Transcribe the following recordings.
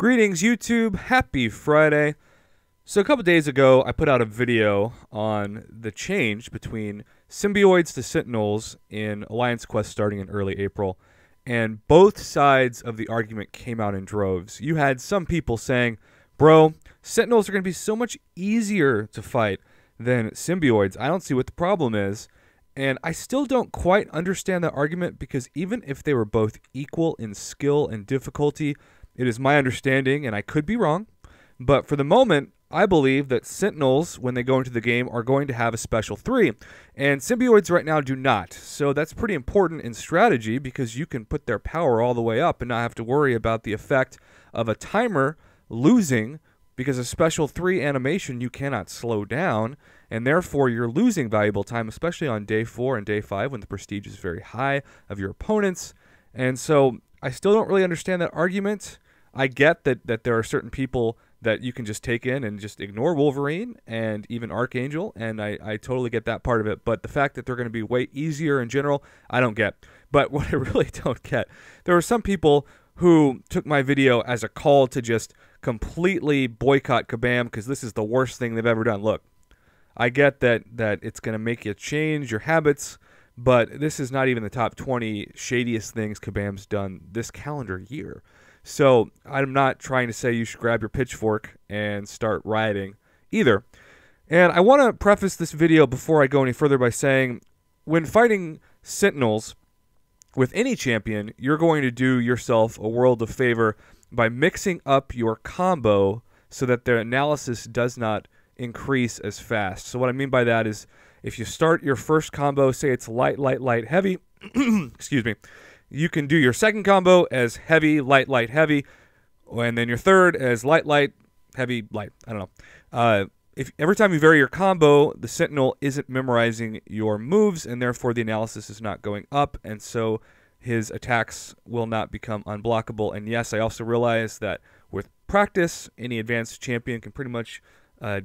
Greetings, YouTube. Happy Friday. So a couple days ago, I put out a video on the change between symbioids to Sentinels in Alliance Quest starting in early April, and both sides of the argument came out in droves. You had some people saying, bro, Sentinels are going to be so much easier to fight than symbioids. I don't see what the problem is. And I still don't quite understand that argument, because even if they were both equal in skill and difficulty, it is my understanding, and I could be wrong, but for the moment, I believe that Sentinels, when they go into the game, are going to have a special 3, and symbioids right now do not. So that's pretty important in strategy, because you can put their power all the way up and not have to worry about the effect of a timer losing, because a special 3 animation you cannot slow down, and therefore you're losing valuable time, especially on day 4 and day 5 when the prestige is very high of your opponents. And so I still don't really understand that argument. I get that there are certain people that you can just take in and just ignore Wolverine and even Archangel, and I totally get that part of it. But the fact that they're going to be way easier in general, I don't get. But what I really don't get, there were some people who took my video as a call to just completely boycott Kabam because this is the worst thing they've ever done. Look, I get that it's going to make you change your habits, but this is not even the top 20 shadiest things Kabam's done this calendar year. So I'm not trying to say you should grab your pitchfork and start rioting either. And I want to preface this video before I go any further by saying, when fighting Sentinels with any champion, you're going to do yourself a world of favor by mixing up your combo so that their analysis does not increase as fast. So what I mean by that is, if you start your first combo, say it's light, light, light, heavy, excuse me, you can do your second combo as heavy, light, light, heavy, and then your third as light, light, heavy, light. I don't know. If every time you vary your combo, the Sentinel isn't memorizing your moves, and therefore the analysis is not going up, and so his attacks will not become unblockable. And yes, I also realize that with practice, any advanced champion can pretty much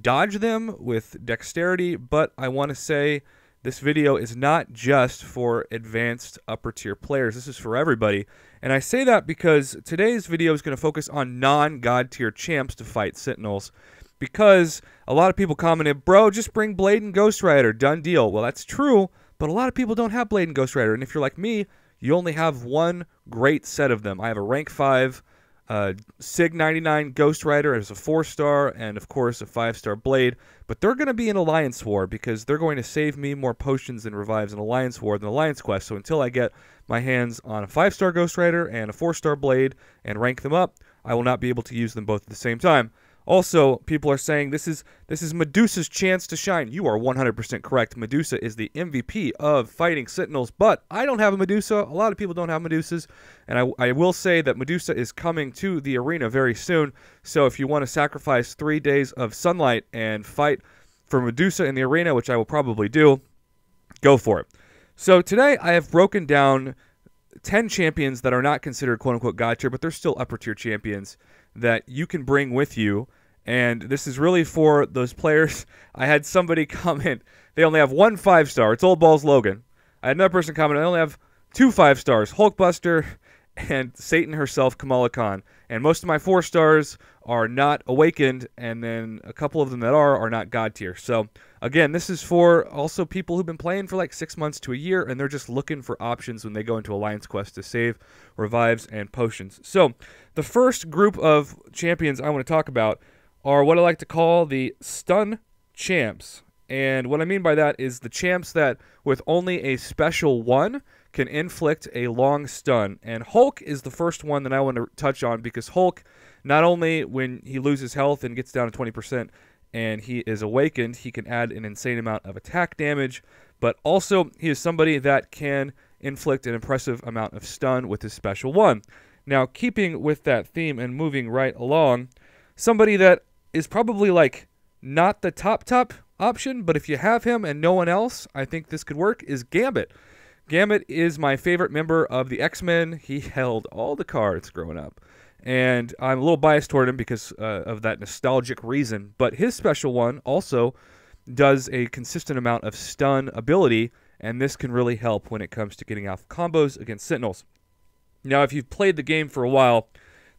dodge them with dexterity, but I want to say this video is not just for advanced upper tier players. This is for everybody. And I say that because today's video is going to focus on non-god tier champs to fight Sentinels, because a lot of people commented, bro, just bring Blade and Ghost Rider, done deal. Well, that's true, but a lot of people don't have Blade and Ghost Rider, and if you're like me, you only have one great set of them. I have a rank 5 Sig 99 Ghost Rider as a 4-star, and of course a 5-star Blade, but they're going to be in Alliance War because they're going to save me more potions and revives in Alliance War than Alliance Quest. So until I get my hands on a 5-star Ghost Rider and a 4-star Blade and rank them up, I will not be able to use them both at the same time. Also, people are saying this is Medusa's chance to shine. You are 100% correct. Medusa is the MVP of fighting Sentinels, but I don't have a Medusa. A lot of people don't have Medusas, and I will say that Medusa is coming to the arena very soon, so if you want to sacrifice 3 days of sunlight and fight for Medusa in the arena, which I will probably do, go for it. So today I have broken down 10 champions that are not considered quote-unquote god tier, but they're still upper tier champions that you can bring with you. And this is really for those players. I had somebody comment, they only have one 5-star. It's Old Balls Logan. I had another person comment, I only have 2 5-stars, Hulkbuster and Satan herself, Kamala Khan. And most of my 4-stars are not awakened, and then a couple of them that are not god tier. So again, this is for also people who've been playing for like 6 months to a year, and they're just looking for options when they go into Alliance Quest to save revives and potions. So the first group of champions I want to talk about are what I like to call the stun champs. And what I mean by that is the champs that with only a special 1 can inflict a long stun. And Hulk is the first one that I want to touch on, because Hulk, not only when he loses health and gets down to 20% and he is awakened, he can add an insane amount of attack damage, but also he is somebody that can inflict an impressive amount of stun with his special 1. Now, keeping with that theme and moving right along, somebody that is probably like not the top option, but if you have him and no one else, I think this could work, is Gambit. Gambit is my favorite member of the X-Men. He held all the cards growing up, and I'm a little biased toward him because of that nostalgic reason, but his special 1 also does a consistent amount of stun ability, and this can really help when it comes to getting off combos against Sentinels. Now, if you've played the game for a while,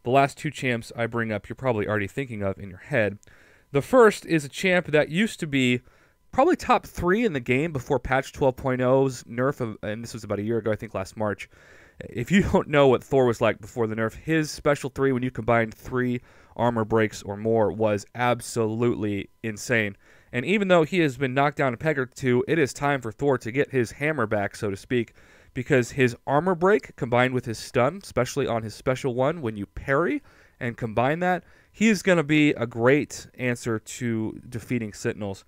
the last two champs I bring up you're probably already thinking of in your head. The first is a champ that used to be probably top 3 in the game before patch 12.0's nerf, and this was about a year ago, I think last March. If you don't know what Thor was like before the nerf, his special 3, when you combined 3 armor breaks or more, was absolutely insane. And even though he has been knocked down a peg or two, it is time for Thor to get his hammer back, so to speak, because his armor break combined with his stun, especially on his special 1, when you parry and combine that, he is going to be a great answer to defeating Sentinels.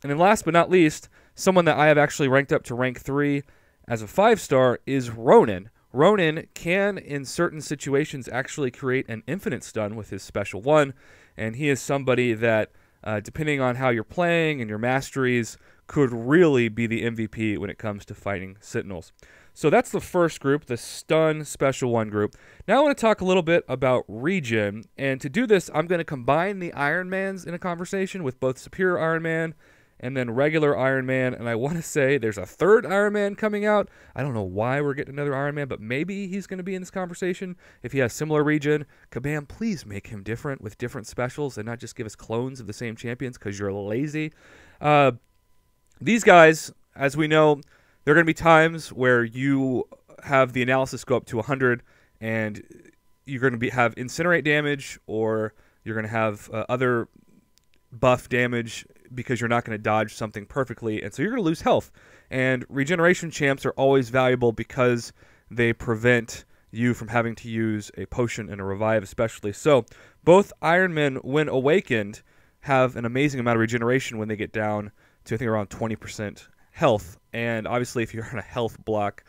And then last but not least, someone that I have actually ranked up to rank 3 as a 5-star is Ronin. Ronin can, in certain situations, actually create an infinite stun with his special 1, and he is somebody that, depending on how you're playing and your masteries, could really be the MVP when it comes to fighting Sentinels. So that's the first group, the stun special 1 group. Now I want to talk a little bit about regen, and to do this, I'm going to combine the Iron Mans in a conversation with both Superior Iron Man and then regular Iron Man, and I want to say there's a third Iron Man coming out. I don't know why we're getting another Iron Man, but maybe he's going to be in this conversation. If he has similar regen, Kabam, please make him different with different specials and not just give us clones of the same champions because you're lazy. These guys, as we know, there are going to be times where you have the analysis go up to 100 and you're going to have incinerate damage, or you're going to have other buff damage because you're not going to dodge something perfectly, and so you're going to lose health. And regeneration champs are always valuable because they prevent you from having to use a potion and a revive especially. So both Iron Men, when awakened, have an amazing amount of regeneration when they get down to, I think, around 20% health. And obviously if you're on a health block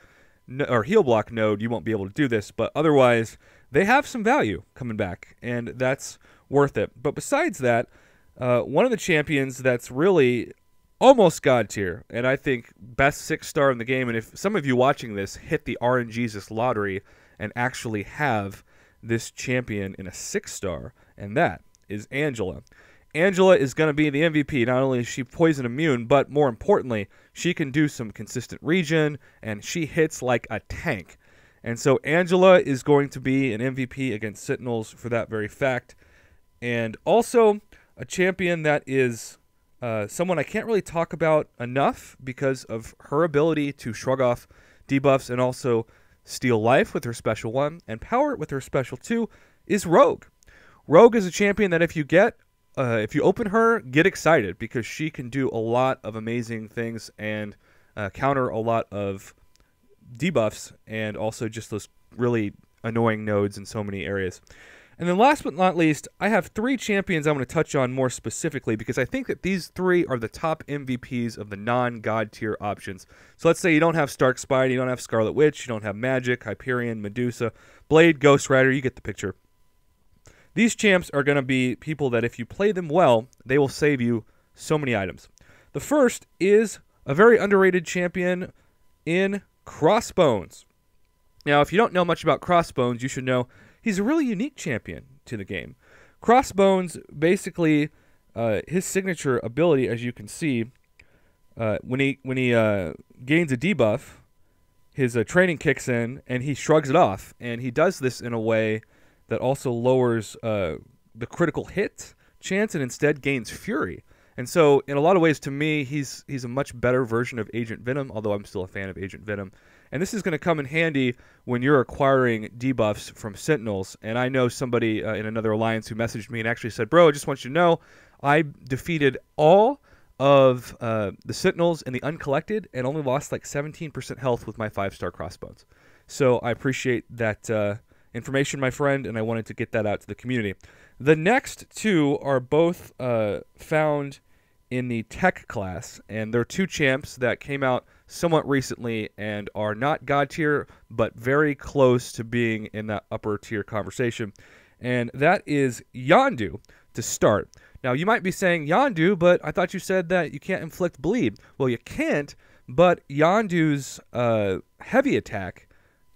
or heal block node, you won't be able to do this, but otherwise they have some value coming back, and that's worth it. But besides that, one of the champions that's really almost god tier, and I think best 6-star in the game, and if some of you watching this hit the RNGesus lottery and actually have this champion in a 6-star, and that is Angela. Angela is going to be the MVP. Not only is she poison immune, but more importantly, she can do some consistent regen, and she hits like a tank. And so Angela is going to be an MVP against Sentinels for that very fact. And also a champion that is someone I can't really talk about enough because of her ability to shrug off debuffs and also steal life with her special 1 and power with her special 2 is Rogue. Rogue is a champion that if you open her, get excited because she can do a lot of amazing things and counter a lot of debuffs and also just those really annoying nodes in so many areas. And then last but not least, I have 3 champions I'm going to touch on more specifically because I think that these 3 are the top MVPs of the non-god tier options. So let's say you don't have Stark Spine, you don't have Scarlet Witch, you don't have Magic, Hyperion, Medusa, Blade, Ghost Rider, you get the picture. These champs are going to be people that if you play them well, they will save you so many items. The first is a very underrated champion in Crossbones. Now, if you don't know much about Crossbones, you should know he's a really unique champion to the game. Crossbones, basically, his signature ability, as you can see, when he gains a debuff, his training kicks in, and he shrugs it off. And he does this in a way that also lowers the critical hit chance and instead gains Fury. And so, in a lot of ways, to me, he's a much better version of Agent Venom, although I'm still a fan of Agent Venom. And this is going to come in handy when you're acquiring debuffs from Sentinels. And I know somebody in another alliance who messaged me and actually said, bro, I just want you to know, I defeated all of the Sentinels in the Uncollected and only lost like 17% health with my 5-star Crossbones. So I appreciate that information, my friend, and I wanted to get that out to the community. The next 2 are both found in the Tech class, and they're 2 champs that came out somewhat recently and are not god tier, but very close to being in that upper tier conversation. And that is Yondu to start. Now, you might be saying, Yondu, but I thought you said that you can't inflict bleed. Well, you can't, but Yondu's heavy attack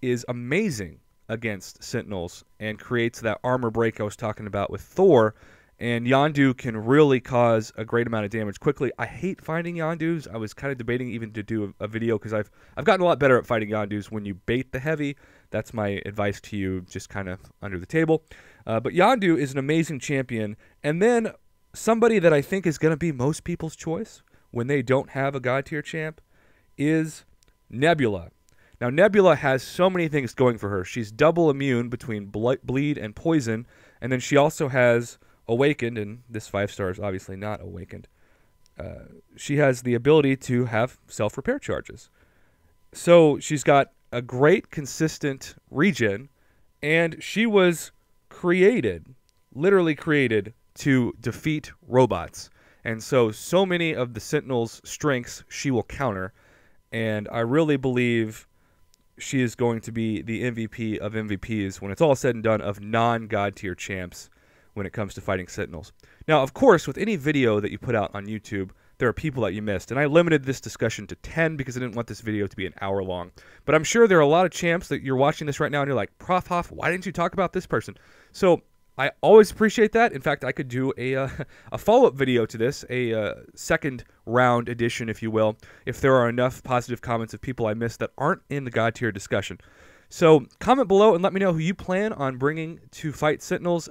is amazing against Sentinels and creates that armor break I was talking about with Thor. And Yondu can really cause a great amount of damage quickly. I hate fighting Yondus. I was kind of debating even to do a video because I've gotten a lot better at fighting Yondus when you bait the heavy. That's my advice to you, just kind of under the table. But Yondu is an amazing champion. And then somebody that I think is going to be most people's choice when they don't have a God tier champ is Nebula. Now, Nebula has so many things going for her. She's double immune between bleed and poison, and then she also has Awakened, and this 5-star is obviously not Awakened. She has the ability to have self-repair charges. So she's got a great consistent regen, and she was created, literally created, to defeat robots. And so many of the Sentinels' strengths she will counter, and I really believe she is going to be the MVP of MVPs when it's all said and done of non-God tier champs when it comes to fighting Sentinels. Now, of course, with any video that you put out on YouTube, there are people that you missed, and I limited this discussion to 10 because I didn't want this video to be an hour long. But I'm sure there are a lot of champs that you're watching this right now and you're like, Prof Hoff, why didn't you talk about this person? So I always appreciate that. In fact, I could do a follow-up video to this, a second round edition, if you will, if there are enough positive comments of people I missed that aren't in the God tier discussion. So comment below and let me know who you plan on bringing to fight Sentinels.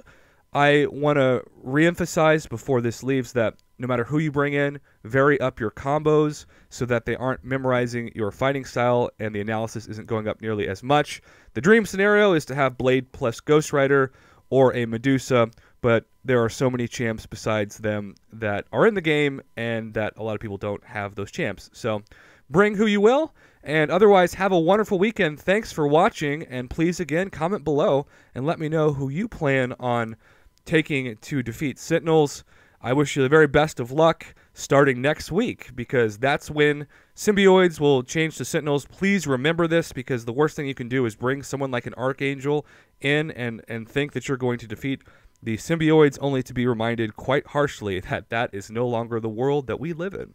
I want to reemphasize before this leaves that no matter who you bring in, vary up your combos so that they aren't memorizing your fighting style and the analysis isn't going up nearly as much. The dream scenario is to have Blade plus Ghost Rider or a Medusa, but there are so many champs besides them that are in the game and that a lot of people don't have those champs. So bring who you will, and otherwise have a wonderful weekend. Thanks for watching, and please again comment below and let me know who you plan on taking to defeat Sentinels. I wish you the very best of luck starting next week because that's when Symbioids will change to Sentinels. Please remember this because the worst thing you can do is bring someone like an Archangel in and think that you're going to defeat the Symbioids only to be reminded quite harshly that that is no longer the world that we live in.